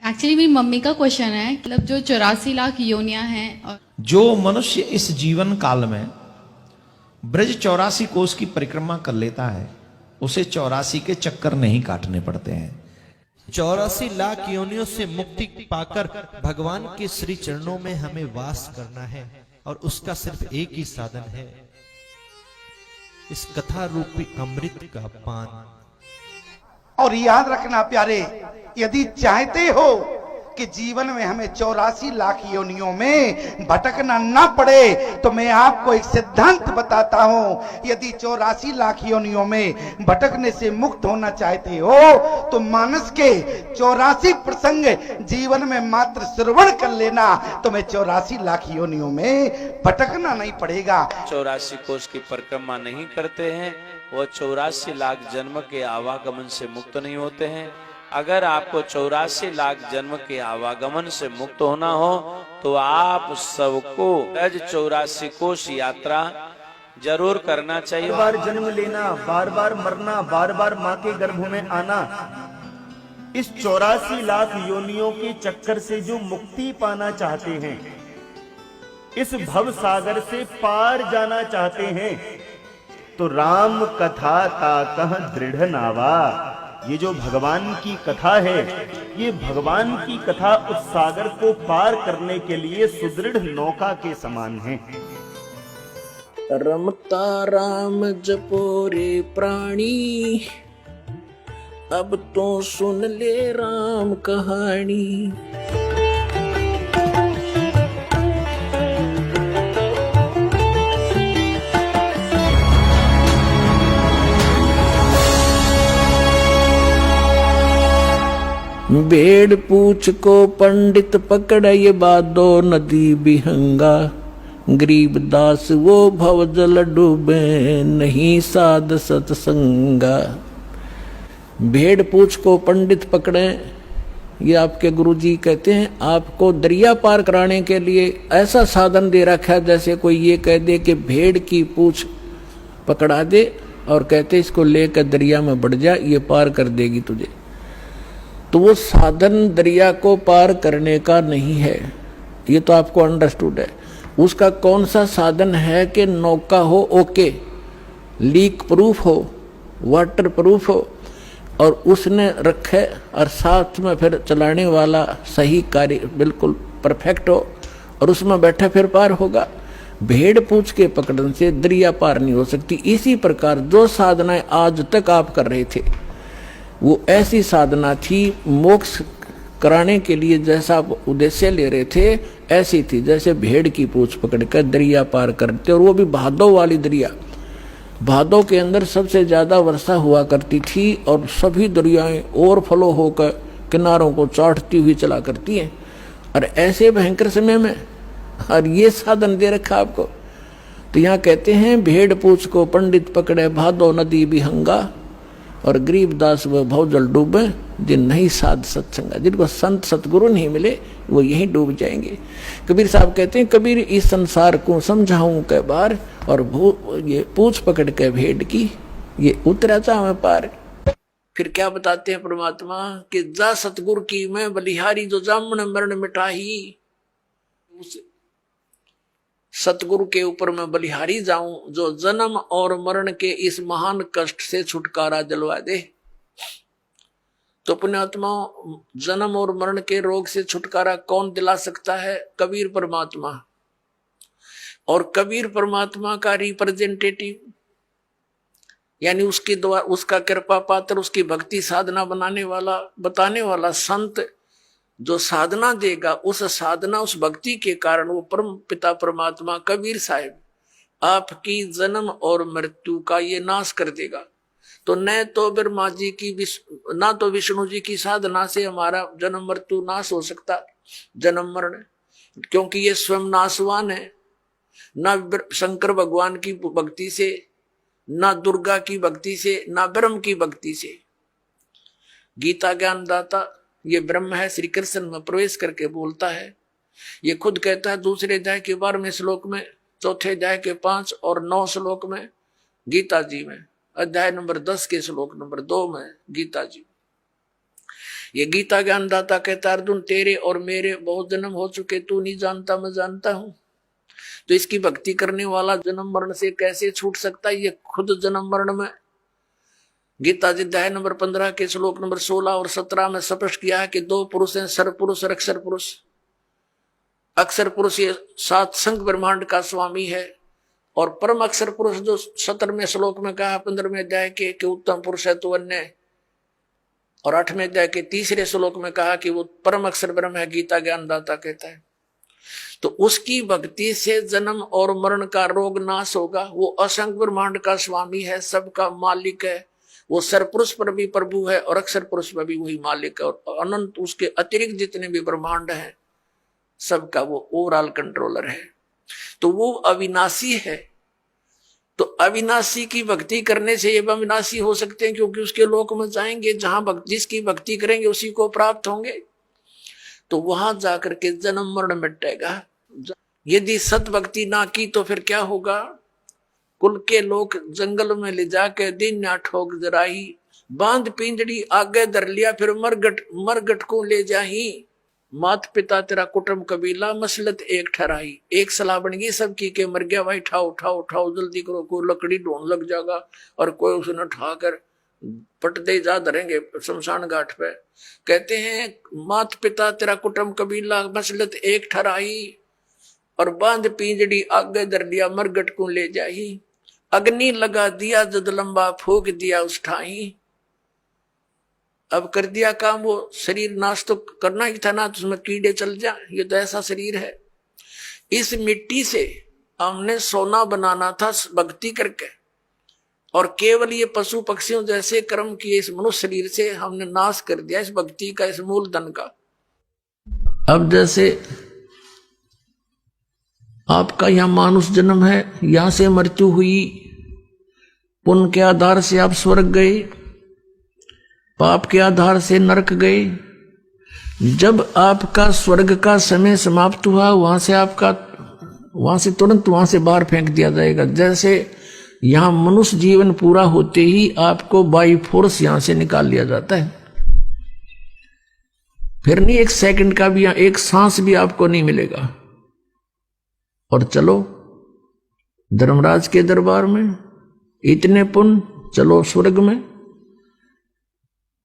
Actually मेरी mummy का question है, मतलब जो 84 लाख योनियां हैं और जो मनुष्य इस जीवन काल में ब्रज 84 कोस की परिक्रमा कर लेता है, उसे 84 के चक्कर नहीं काटने पड़ते हैं। 84 लाख योनियों से मुक्ति पाकर भगवान के श्री चरणों में हमें वास करना है, और उसका सिर्फ एक ही साधन है, इस कथा रूपी अमृत का पान। और याद रखना प्यारे, यदि चाहते हो कि जीवन में हमें 84 लाख योनियों में भटकना ना पड़े, तो मैं आपको एक सिद्धांत बताता हूं। यदि 84 लाख योनियों में भटकने से मुक्त होना चाहते हो, तो मानस के 84 प्रसंग जीवन में मात्र श्रवण कर लेना, तो मैं 84 लाख योनियों में भटकना नहीं पड़ेगा। 84 कोष की परिक्रमा नहीं करते हैं, वो 84 लाख जन्म के आवागमन से मुक्त नहीं होते हैं। अगर आपको 84 लाख जन्म के आवागमन से मुक्त होना हो, तो आप सबको ब्रज 84 कोष यात्रा जरूर करना चाहिए। बार बार जन्म लेना, बार बार मरना, बार बार माँ के गर्भ में आना, इस 84 लाख योनियों के चक्कर से जो मुक्ति पाना चाहते हैं, इस भव सागर से पार जाना चाहते हैं, तो राम कथा ताकह दृढ़ नावा, ये जो भगवान की कथा है, ये भगवान की कथा उस सागर को पार करने के लिए सुदृढ़ नौका के समान है। रमता राम जपो रे प्राणी, अब तो सुन ले राम कहानी। भेड़ पूछ को पंडित पकड़े बादो नदी बिहंगा, गरीब दास वो भव जल डूबे नहीं साध सत्संगा। भेड़ पूछ को पंडित पकड़े, ये आपके गुरुजी कहते हैं, आपको दरिया पार कराने के लिए ऐसा साधन दे रखा है, जैसे कोई ये कह दे कि भेड़ की पूछ पकड़ा दे और कहते इसको लेकर दरिया में बढ़ जा, ये पार कर देगी तुझे। तो वो साधन दरिया को पार करने का नहीं है, ये तो आपको अंडरस्टूड है। उसका कौन सा साधन है कि नौका हो ओके, लीक प्रूफ हो, वाटर प्रूफ हो, और उसने रखे और साथ में फिर चलाने वाला सही कार्य बिल्कुल परफेक्ट हो, और उसमें बैठा फिर पार होगा। भेड़ पूछ के पकड़ने से दरिया पार नहीं हो सकती। इसी प्रकार जो साधनाएं आज तक आप कर रहे थे, वो ऐसी साधना थी, मोक्ष कराने के लिए जैसा आप उद्देश्य ले रहे थे ऐसी थी, जैसे भेड़ की पूंछ पकड़कर दरिया पार करते, और वो भी भादो वाली दरिया। भादो के अंदर सबसे ज्यादा वर्षा हुआ करती थी, और सभी दरियाएं ओवरफ्लो होकर किनारों को चाटती हुई चला करती हैं। और ऐसे भयंकर समय में और ये साधन दे रखा आपको। तो यहाँ कहते हैं भेड़ पूंछ को पंडित पकड़े भादो नदी बिहंगा, और गरीब दास वह भव जल डूबे जिन नहीं साध सत्संगा। जिनको संत सतगुरु नहीं मिले वो यहीं डूब जाएंगे। कबीर साहब कहते हैं, कबीर इस संसार को समझाऊं कै बार, और ये पूछ पकड़ के भेड़ की ये उतरा चाहे पार। फिर क्या बताते हैं परमात्मा कि जा सतगुरु की मैं बलिहारी, जो जामन मरण मिटाही, उस सतगुरु के ऊपर मैं बलिहारी जाऊं, जो जन्म और मरण के इस महान कष्ट से छुटकारा दिलवा दे। तो पुण्यात्मा, जन्म और मरण के रोग से छुटकारा कौन दिला सकता है? कबीर परमात्मा। और कबीर परमात्मा का रिप्रेजेंटेटिव, यानी उसके द्वारा उसका कृपा पात्र, उसकी भक्ति साधना बताने वाला संत जो साधना देगा, उस साधना उस भक्ति के कारण वो परम पिता परमात्मा कबीर साहिब आपकी जन्म और मृत्यु का ये नाश कर देगा। तो न तो ब्रह्मा जी की ना तो विष्णु जी की साधना से हमारा जन्म मृत्यु नाश हो सकता, जन्म मरण, क्योंकि ये स्वयं नाशवान है। ना शंकर भगवान की भक्ति से, ना दुर्गा की भक्ति से, ना ब्रह्म की भक्ति से। गीता ज्ञानदाता ये ब्रह्म है, श्री कृष्ण में प्रवेश करके बोलता है। ये खुद कहता है दूसरे अध्याय के 12वें श्लोक में, चौथे अध्याय के 5 और 9 श्लोक में गीता जी में, अध्याय नंबर 10 के श्लोक नंबर 2 में गीता जी। ये गीता ज्ञानदाता कहता अर्जुन तेरे और मेरे बहुत जन्म हो चुके, तू नहीं जानता मैं जानता हूं। तो इसकी भक्ति करने वाला जन्म मरण से कैसे छूट सकता है? ये खुद जन्म मरण में गीता जी अध्याय नंबर 15 के श्लोक नंबर 16 और 17 में स्पष्ट किया है कि दो पुरुष हैं, सर पुरुष और अक्षर पुरुष। अक्षर पुरुष ये 7 संघ ब्रह्मांड का स्वामी है, और परम अक्षर पुरुष जो 17वें श्लोक में कहा 15वें अध्याय के उत्तम पुरुष है तो अन्य, और 8वें अध्याय के 3रे श्लोक में कहा कि वो परम अक्षर ब्रह्म है, गीता ज्ञानदाता कहता है। तो उसकी भक्ति से जन्म और मरण का रोग नाश होगा। वो असंख्य ब्रह्मांड का स्वामी है, सबका मालिक है। वो सरपुरुष पर भी प्रभु है और अक्षर पुरुष पर भी वही मालिक है, और अनंत उसके अतिरिक्त जितने भी ब्रह्मांड हैं सबका वो ओवरऑल कंट्रोलर है। तो वो अविनाशी है। तो अविनाशी की भक्ति करने से ये अविनाशी हो सकते हैं, क्योंकि उसके लोक में जाएंगे जहां जिसकी भक्ति करेंगे उसी को प्राप्त होंगे। तो वहां जाकर के जन्म मरण मिटेगा। यदि सत भक्ति ना की तो फिर क्या होगा? कुल के लोग जंगल में ले जाके दिन ना ठोक जराही, बांध पिंजड़ी आगे धर लिया, फिर मरगट को ले जाही। मात पिता तेरा कुटुंब कबीला मसलत एक ठहराई। एक सलाह बन गई सबकी के मर गया भाई, उठाओ उठाओ उठाओ जल्दी करो, कोई लकड़ी ढूंढ लग जाएगा, और कोई उसने उठाकर पट दे जा धरेंगे शमशान घाट पे। कहते हैं मात पिता तेरा कुटुंब कबीला मसलत एक ठहराई, और बांध पिंजड़ी आगे धर लिया मरगट को ले जाही। अग्नि लगा दिया जद लंबा फूक दिया उस ठाई। अब कर दिया काम, वो शरीर नाश तो करना ही था ना, तो उसमें कीड़े चल जा, ये तो ऐसा शरीर है। इस मिट्टी से हमने सोना बनाना था भक्ति करके, और केवल ये पशु पक्षियों जैसे कर्म किए इस मनुष्य शरीर से हमने नाश कर दिया इस भक्ति का, इस मूलधन का। अब जैसे आपका यहां मानुष जन्म है, यहां से मृत्यु हुई, पुण्य के आधार से आप स्वर्ग गए, पाप के आधार से नरक गए। जब आपका स्वर्ग का समय समाप्त हुआ, वहां से तुरंत वहां से बाहर फेंक दिया जाएगा। जैसे यहां मनुष्य जीवन पूरा होते ही आपको बाई फोर्स यहां से निकाल लिया जाता है, फिर नहीं एक सेकंड का भी, एक सांस भी आपको नहीं मिलेगा। और चलो धर्मराज के दरबार में, इतने पुण्य, चलो स्वर्ग में।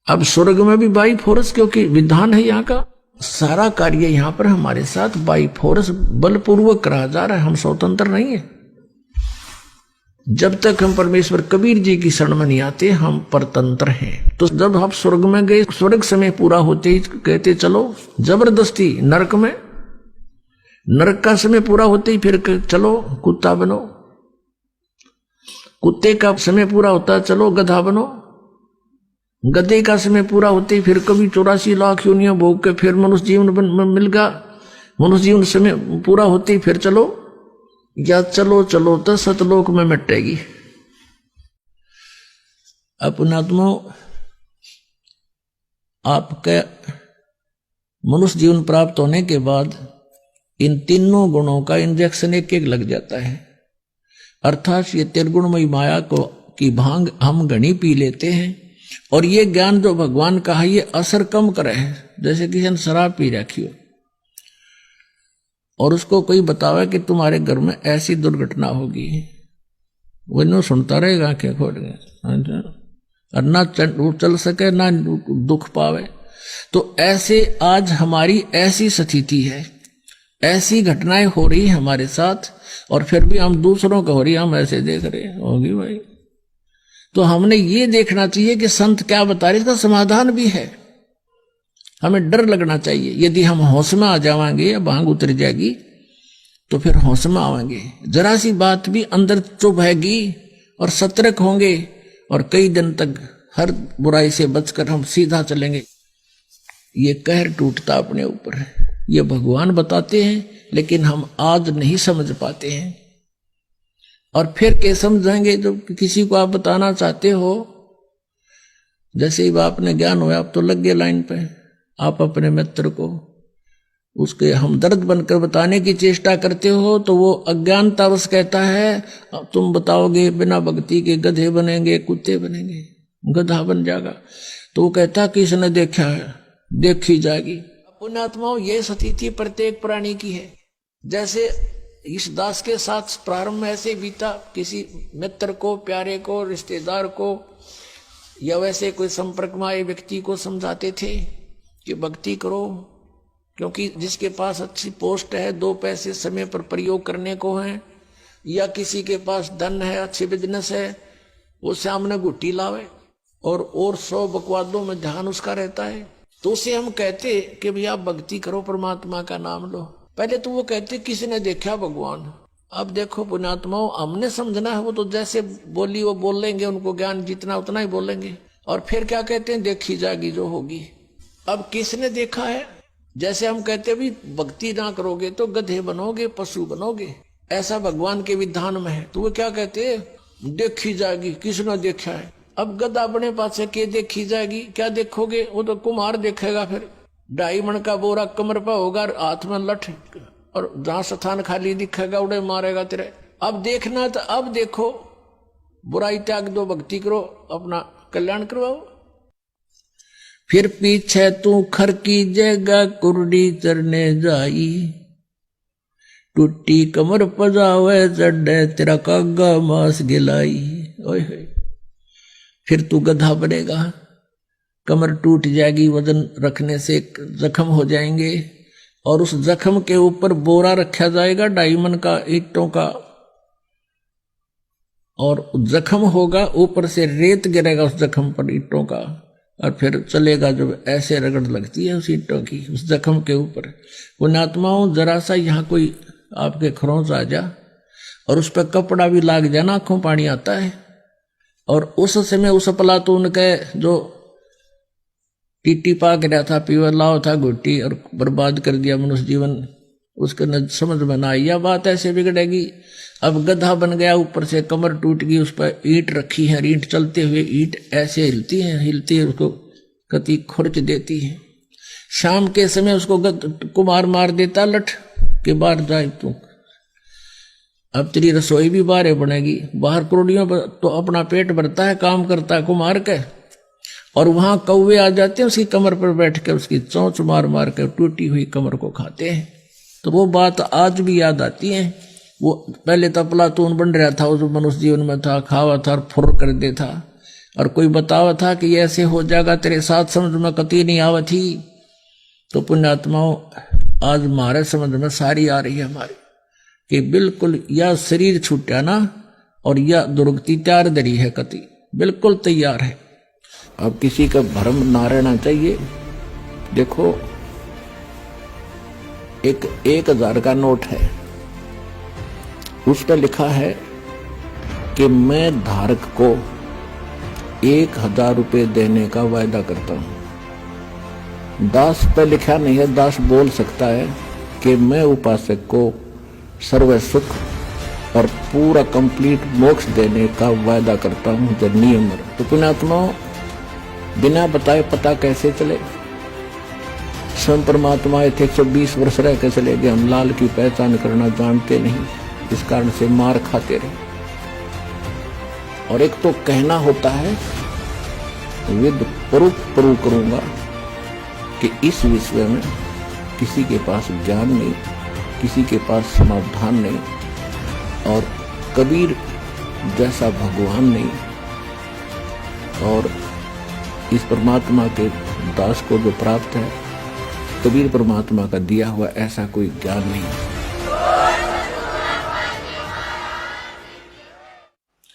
अब स्वर्ग में भी बाई फोर्स, क्योंकि विधान है यहाँ का, सारा कार्य यहाँ पर हमारे साथ बाई फोर्स बलपूर्वक करा जा रहा है, हम स्वतंत्र नहीं है। जब तक हम परमेश्वर कबीर जी की शरण में नहीं आते हम परतंत्र हैं। तो जब आप स्वर्ग में गए, स्वर्ग समय पूरा होते ही कहते चलो जबरदस्ती नरक में, नरक का समय पूरा होते ही फिर चलो कुत्ता बनो, कुत्ते का समय पूरा होता चलो गधा बनो, गधे का समय पूरा होते ही फिर कभी 84 लाख योनियां भोग के फिर मनुष्य जीवन मिल गया, मनुष्य जीवन समय पूरा होते ही फिर चलो, या चलो चलो तो सतलोक में मिटेगी। अपनात्मो आपके मनुष्य जीवन प्राप्त होने के बाद इन तीनों गुणों का इंजेक्शन एक एक लग जाता है। अर्थात ये त्रिगुणमयी माया को की भांग हम घनी पी लेते हैं, और ये ज्ञान जो भगवान का है ये असर कम करे है। जैसे किसी ने शराब पी रखी हो और उसको कोई बतावे कि तुम्हारे घर में ऐसी दुर्घटना होगी, वो नो सुनता रहेगा क्या खोल गया, और ना चल सके ना दुख पावे। तो ऐसे आज हमारी ऐसी स्थिति है, ऐसी घटनाएं हो रही हमारे साथ, और फिर भी हम दूसरों का हो रही हम ऐसे देख रहे होगी भाई। तो हमने ये देखना चाहिए कि संत क्या बता रहे, इसका समाधान भी है। हमें डर लगना चाहिए। यदि हम होश में आ जाएंगे या भांग उतर जाएगी तो फिर होश में आवेंगे, जरा सी बात भी अंदर चुभेगी और सतर्क होंगे, और कई दिन तक हर बुराई से बचकर हम सीधा चलेंगे। ये कहर टूटता अपने ऊपर है, ये भगवान बताते हैं, लेकिन हम आज नहीं समझ पाते हैं। और फिर क्या समझेंगे जब किसी को आप बताना चाहते हो, जैसे ही आपने ज्ञान हुआ आप तो लग गए लाइन पे, आप अपने मित्र को उसके हमदर्द बनकर बताने की चेष्टा करते हो तो वो अज्ञानतावश कहता है तुम बताओगे बिना भक्ति के गधे बनेंगे, कुत्ते बनेंगे, गधा बन जाएगा। तो वो कहता किसने देखा है, देखी जाएगी। पुण्यात्माओं, ये स्थिति प्रत्येक प्राणी की है। जैसे इस दास के साथ प्रारंभ में ऐसे बीता, किसी मित्र को, प्यारे को, रिश्तेदार को या वैसे कोई संपर्क में आए व्यक्ति को समझाते थे कि भक्ति करो, क्योंकि जिसके पास अच्छी पोस्ट है, 2 पैसे समय पर प्रयोग करने को है, या किसी के पास धन है, अच्छे बिजनेस है, वो सामने गुट्टी लावे और 100 बकवादों में ध्यान उसका रहता है, तो उसे हम कहते कि भैया भक्ति करो, परमात्मा का नाम लो। पहले तो वो कहते किसी ने देखा भगवान। अब देखो पुण्यात्माओं, हमने समझना है, वो तो जैसे बोली वो बोल लेंगे, उनको ज्ञान जितना उतना ही बोलेंगे। और फिर क्या कहते हैं, देखी जाएगी जो होगी। अब किसने देखा है? जैसे हम कहते भी भक्ति ना करोगे तो गधे बनोगे, पशु बनोगे, ऐसा भगवान के विधान में है। तो वो क्या कहते हैं, देखी जाएगी, किसने देखा है। अब गधा अपने पास से के देखी जाएगी, क्या देखोगे? वो तो कुम्हार देखेगा। फिर 2.5 मन का बोरा कमर पर होगा, हाथ में लठ, और जहां स्थान खाली दिखेगा उड़े मारेगा तेरे। अब देखना तो अब देखो, बुराई त्याग दो, भक्ति करो, अपना कल्याण करवाओ। फिर पीछे तू खर की जगह कुर्डी चरने जाई, टूटी कमर पजावे चढ़े तेरा कागा मांस गिलाई। ओए होए, फिर तू गधा बनेगा, कमर टूट जाएगी, वजन रखने से जख्म हो जाएंगे, और उस जख्म के ऊपर बोरा रखा जाएगा 2.5 मन का ईंटों का, और जख्म होगा, ऊपर से रेत गिरेगा उस जख्म पर ईंटों का, और फिर चलेगा जब ऐसे रगड़ लगती है उस ईंटों की उस जख्म के ऊपर। पुण्यात्माओं, जरा सा यहाँ कोई आपके खरोंच आ जा और उस पर कपड़ा भी लाग जाना, आंखों पानी आता है। और उस समय उस प्लातून के जो टीटी पा गया था, पीवर लाओ था घुट्टी, और बर्बाद कर दिया मनुष्य जीवन, उसके न समझ में ना आई, यह बात ऐसे बिगड़ेगी। अब गधा बन गया, ऊपर से कमर टूट गई, उस पर ईंट रखी है, ईंट चलते हुए ईंट ऐसे हिलती है, उसको कति खुरच देती है। शाम के समय उसको कुमार मार देता लठ के बाहर जाए तू। अब तेरी रसोई भी बाहर बनेगी, बाहर करोड़ियों तो अपना पेट भरता है, काम करता है कुमार के, और वहां कौवे आ जाते हैं उसकी कमर पर बैठ कर, उसकी चोंच मार मार कर टूटी हुई कमर को खाते हैं। तो वो बात आज भी याद आती है। वो पहले तो प्लातून बन रहा था, उस मनुष्य जीवन में था, खावा था और फुर कर दे था, और कोई बतावा था कि ऐसे हो जाएगा तेरे साथ, समझ में कती नहीं आवा थी। तो पुण्यात्माओं, आज हमारे समझ में सारी आ रही है हमारी, कि बिल्कुल या शरीर छूटा ना, और या दुर्गति तैयार दरी है, कति बिल्कुल तैयार है। अब किसी का भ्रम ना रहना चाहिए। देखो, एक 1000 का नोट है, उस पर लिखा है कि मैं धारक को 1000 रुपये देने का वायदा करता हूं। दास पर लिखा नहीं है, दास बोल सकता है कि मैं उपासक को सर्व सुख और पूरा कंप्लीट मोक्ष देने का वायदा करता हूं, जो नियम है। तो पुण्यात्माओं, बिना बताए पता कैसे चले? स्वयं परमात्मा थे 120 वर्ष रह के चले गए, हम लाल की पहचान करना जानते नहीं, इस कारण से मार खाते रहे। और एक तो कहना होता है विद प्रूफ प्रूव करूंगा कि इस विषय में किसी के पास ज्ञान नहीं, किसी के पास समाधान नहीं, और कबीर जैसा भगवान नहीं, और इस परमात्मा के दास को जो प्राप्त है, कबीर परमात्मा का दिया हुआ ऐसा कोई ज्ञान नहीं।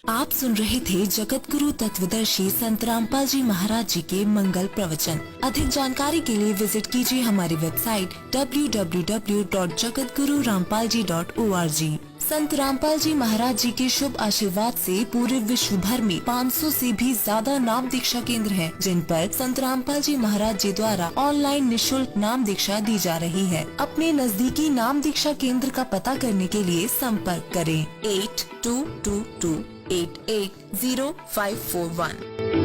आप सुन रहे थे जगत गुरु तत्वदर्शी संत रामपाल जी महाराज जी के मंगल प्रवचन। अधिक जानकारी के लिए विजिट कीजिए हमारी वेबसाइट www.jagatgururampalji.org। संत रामपाल जी महाराज जी के शुभ आशीर्वाद से पूरे विश्व भर में 500 से भी ज्यादा नाम दीक्षा केंद्र हैं, जिन पर संत रामपाल जी महाराज जी द्वारा ऑनलाइन निशुल्क नाम दीक्षा दी जा रही है। अपने नजदीकी नाम दीक्षा केंद्र का पता करने के लिए संपर्क करें 8222880541।